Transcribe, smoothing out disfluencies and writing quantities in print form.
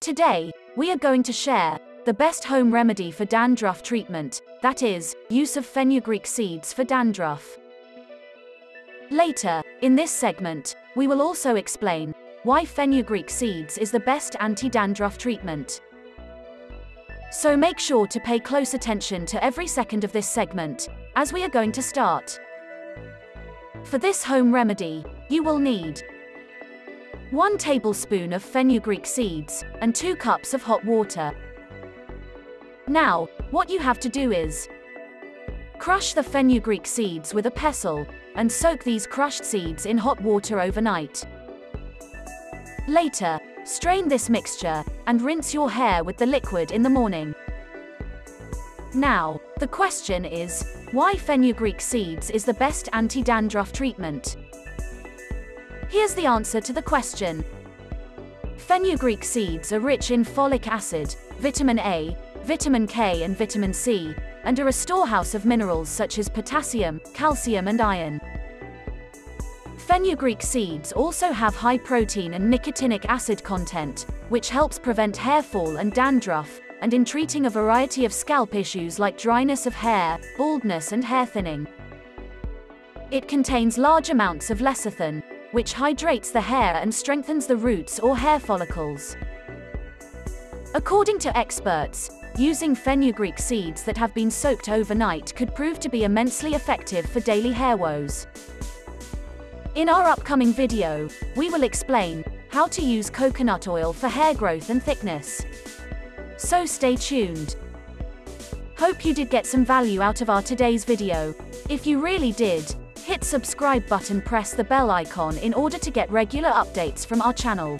Today, we are going to share the best home remedy for dandruff treatment, that is, use of fenugreek seeds for dandruff. Later, in this segment, we will also explain why fenugreek seeds is the best anti-dandruff treatment. So make sure to pay close attention to every second of this segment, as we are going to start. For this home remedy, you will need 1 tablespoon of fenugreek seeds, and 2 cups of hot water. Now, what you have to do is crush the fenugreek seeds with a pestle, and soak these crushed seeds in hot water overnight. Later, strain this mixture, and rinse your hair with the liquid in the morning. Now, the question is, why fenugreek seeds is the best anti-dandruff treatment? Here's the answer to the question. Fenugreek seeds are rich in folic acid, vitamin A, vitamin K and vitamin C, and are a storehouse of minerals such as potassium, calcium and iron. Fenugreek seeds also have high protein and nicotinic acid content, which helps prevent hair fall and dandruff, and in treating a variety of scalp issues like dryness of hair, baldness and hair thinning. It contains large amounts of lecithin, which hydrates the hair and strengthens the roots or hair follicles. According to experts, using fenugreek seeds that have been soaked overnight could prove to be immensely effective for daily hair woes. In our upcoming video, we will explain how to use coconut oil for hair growth and thickness. So stay tuned. Hope you did get some value out of our today's video. If you really did, hit subscribe button, press the bell icon in order to get regular updates from our channel.